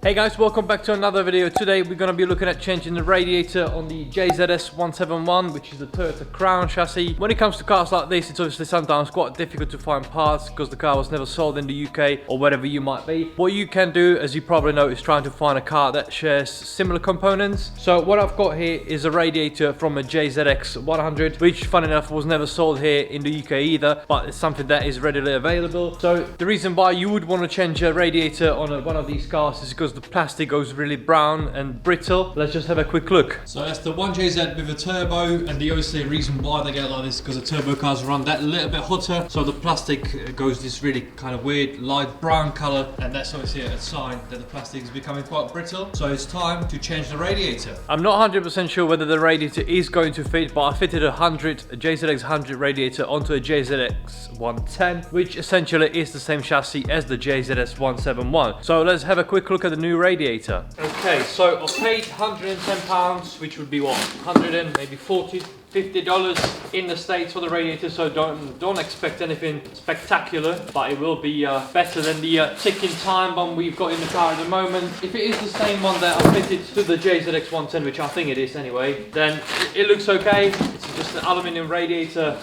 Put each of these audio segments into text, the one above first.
Hey guys, welcome back to another video. Today we're going to be looking at changing the radiator on the JZS171, which is the Toyota Crown chassis. When it comes to cars like this, it's obviously sometimes quite difficult to find parts because the car was never sold in the UK or wherever you might be. What you can do, as you probably know, is trying to find a car that shares similar components. So what I've got here is a radiator from a JZX100, which funny enough was never sold here in the UK either, but it's something that is readily available. So the reason why you would want to change a radiator on one of these cars is because the plastic goes really brown and brittle. Let's just have a quick look. So that's the 1JZ with a turbo, and the obviously reason why they get like this because the turbo cars run that little bit hotter, so the plastic goes this really kind of weird light brown color, and that's obviously a sign that the plastic is becoming quite brittle. So it's time to change the radiator. I'm not 100% sure whether the radiator is going to fit, but I fitted a JZX100 radiator onto a JZX110, which essentially is the same chassis as the JZS171. So let's have a quick look at the new radiator. Okay, so I paid £110, which would be what, 100 and maybe $50 in the States for the radiator, so don't expect anything spectacular, but it will be better than the ticking time bomb we've got in the car at the moment. If it is the same one that I fitted to the JZX110, which I think it is anyway, then it looks okay. It's just an aluminium radiator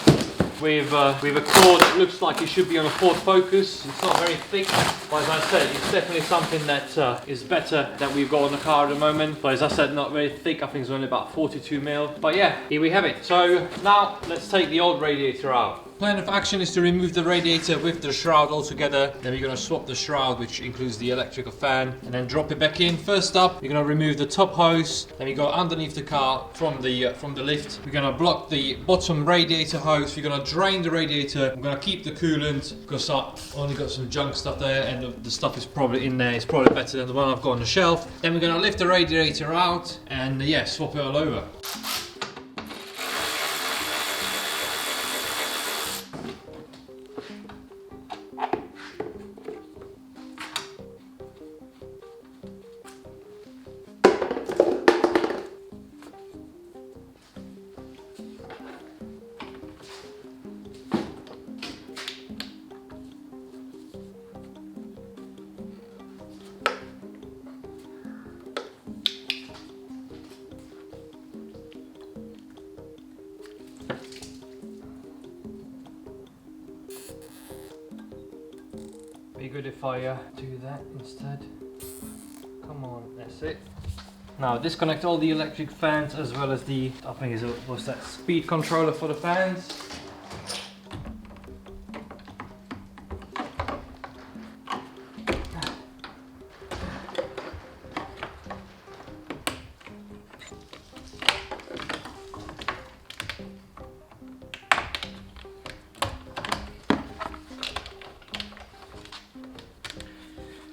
with a cord that looks like it should be on a Ford Focus. It's not very thick, but as I said, it's definitely something that is better than we've got on the car at the moment. But as I said, not very thick. I think it's only about 42mm. But yeah, here we have it. So now let's take the old radiator out. Plan of action is to remove the radiator with the shroud altogether. Then we're going to swap the shroud, which includes the electrical fan, and then drop it back in. First up, you're going to remove the top hose. Then we go underneath the car from the lift. We're going to block the bottom radiator hose. We're going to drain the radiator. I'm going to keep the coolant because I've only got some junk stuff there, and the stuff is probably in there. It's probably better than the one I've got on the shelf. Then we're going to lift the radiator out and yeah, swap it all over. Be good if I do that instead. Come on, that's it. Now disconnect all the electric fans as well as the, I think it was that speed controller for the fans.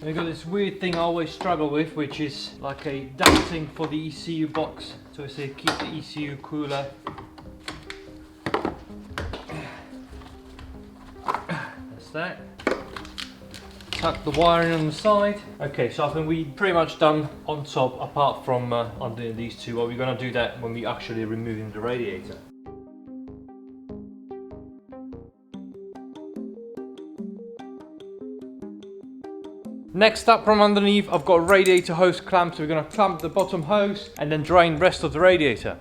We got this weird thing I always struggle with, which is like a ducting for the ECU box, so I say keep the ECU cooler. That's that. Tuck the wiring on the side. Okay, so I think we pretty much done on top, apart from under these two. Well, we're gonna do that when we actually removing the radiator. Next up from underneath, I've got a radiator hose clamp, so we're going to clamp the bottom hose and then drain the rest of the radiator.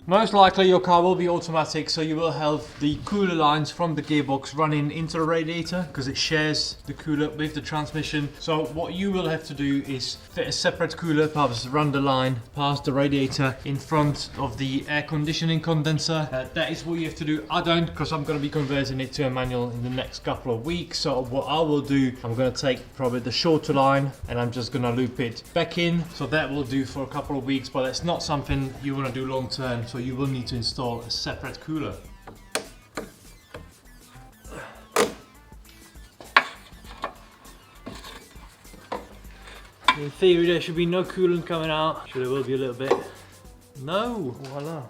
Most likely your car will be automatic, so you will have the cooler lines from the gearbox running into the radiator because it shares the cooler with the transmission. So what you will have to do is fit a separate cooler, perhaps run the line past the radiator in front of the air conditioning condenser. That is what you have to do. I don't, because I'm going to be converting it to a manual in the next couple of weeks. So what I will do, I'm going to take probably the shorter line and I'm just going to loop it back in. So that will do for a couple of weeks, but that's not something you want to do long term. So you will need to install a separate cooler. In theory there should be no coolant coming out. Sure there will be a little bit. No, voila.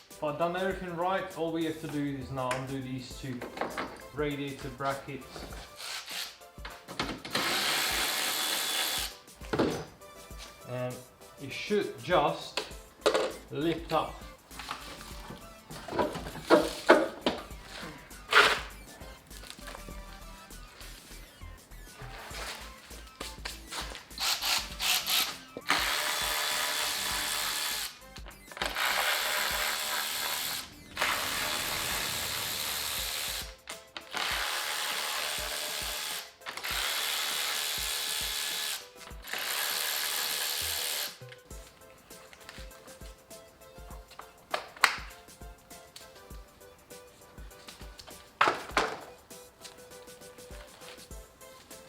If I've done everything right, all we have to do is now undo these two radiator brackets. And it should just lift up.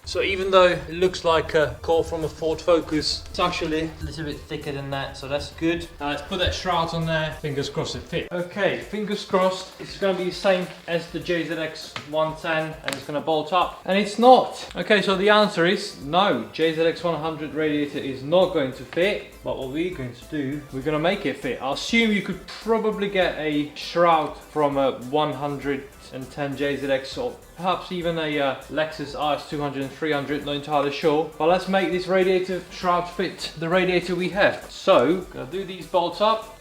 So even though it looks like a core from a Ford Focus, it's actually a little bit thicker than that, so that's good. Let's put that shroud on there, fingers crossed it fits. Okay, fingers crossed, it's going to be the same as the JZX110 and it's going to bolt up. And it's not. Okay, so the answer is no, JZX100 radiator is not going to fit. But what we're going to do, we're going to make it fit. I assume you could probably get a shroud from a 110 JZX or perhaps even a Lexus RS200 and 300, not entirely sure. But let's make this radiator shroud fit the radiator we have. So, gonna do these bolts up.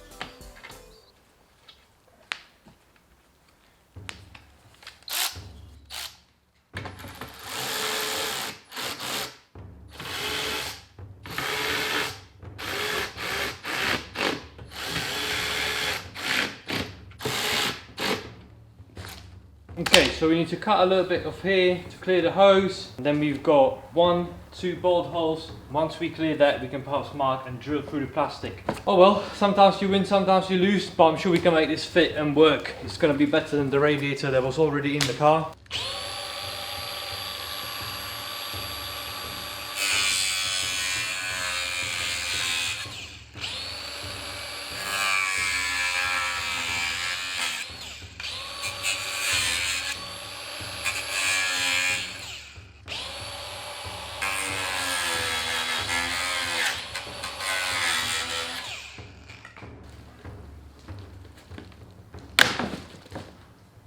Okay, so we need to cut a little bit off here to clear the hose. And then we've got 1, 2 bolt holes. Once we clear that, we can perhaps mark and drill through the plastic. Oh well, sometimes you win, sometimes you lose, but I'm sure we can make this fit and work. It's going to be better than the radiator that was already in the car.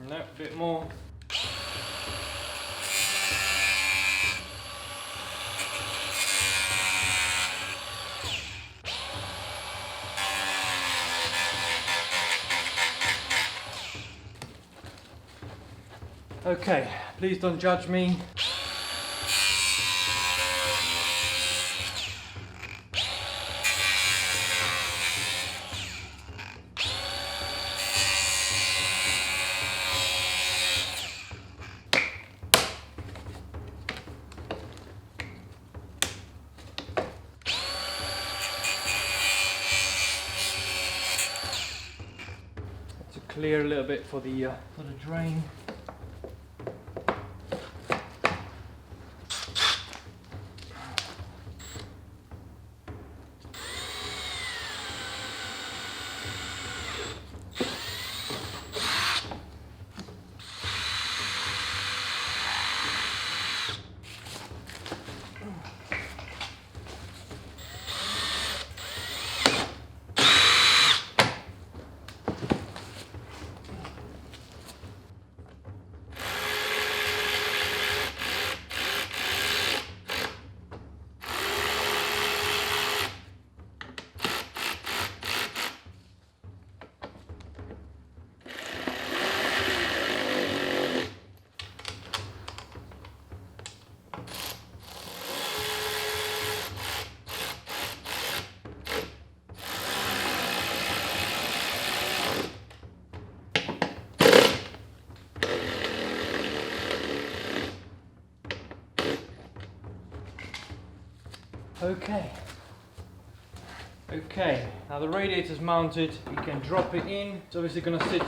No, a bit more. Okay, please don't judge me. To clear a little bit for the drain. Okay, now the radiator's mounted, we can drop it in. It's obviously going to sit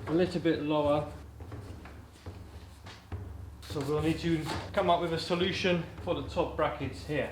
a little bit lower. So we'll need to come up with a solution for the top brackets here.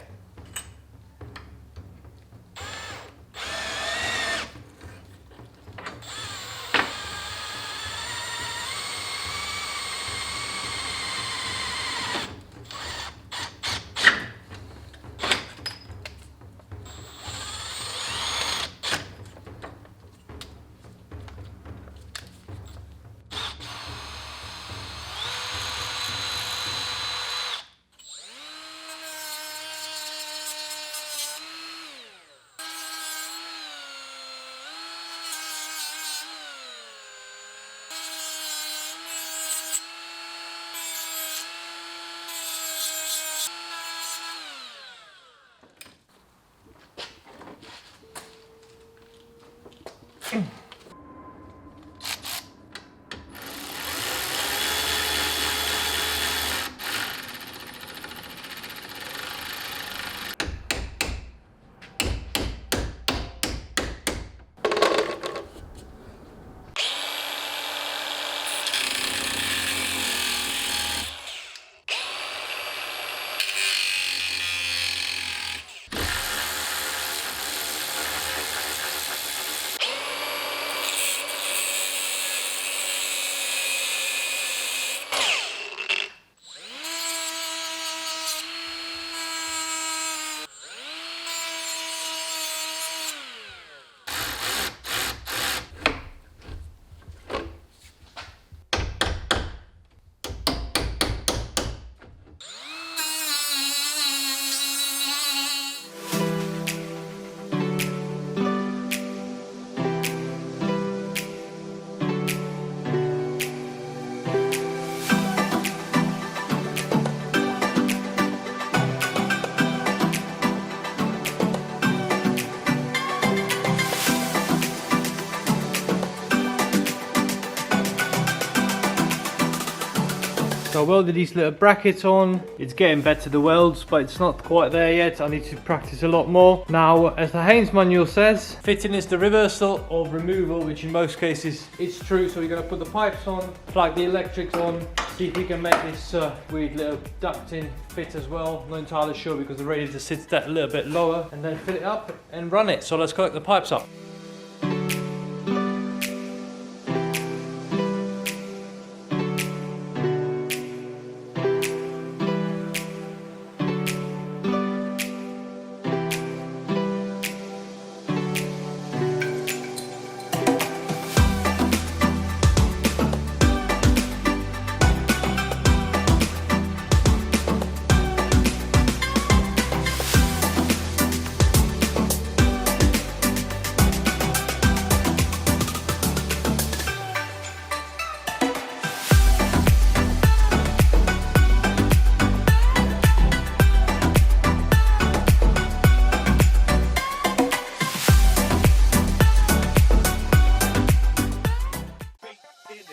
So I welded these little brackets on. It's getting better, the welds, but it's not quite there yet. I need to practice a lot more. Now, as the Haynes manual says, fitting is the reversal of removal, which in most cases it's true. So we're gonna put the pipes on, plug the electrics on, see if we can make this weird little ducting fit as well. Not entirely sure because the radiator sits that a little bit lower, and then fill it up and run it. So let's connect the pipes up.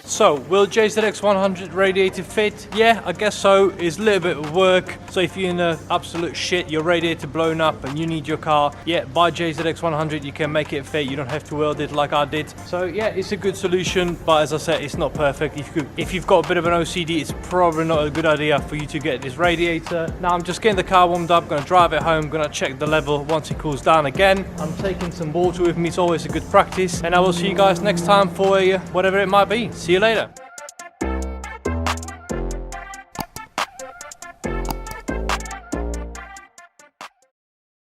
So, will JZX100 radiator fit? Yeah, I guess so. It's a little bit of work. So if you're in a absolute shit, your radiator blown up and you need your car, yeah, buy JZX100, you can make it fit. You don't have to weld it like I did. So yeah, it's a good solution, but as I said, it's not perfect. If you've got a bit of an OCD, it's probably not a good idea for you to get this radiator. Now I'm just getting the car warmed up, gonna drive it home, gonna check the level once it cools down again. I'm taking some water with me, it's always a good practice. And I will see you guys next time for whatever it might be. See you later.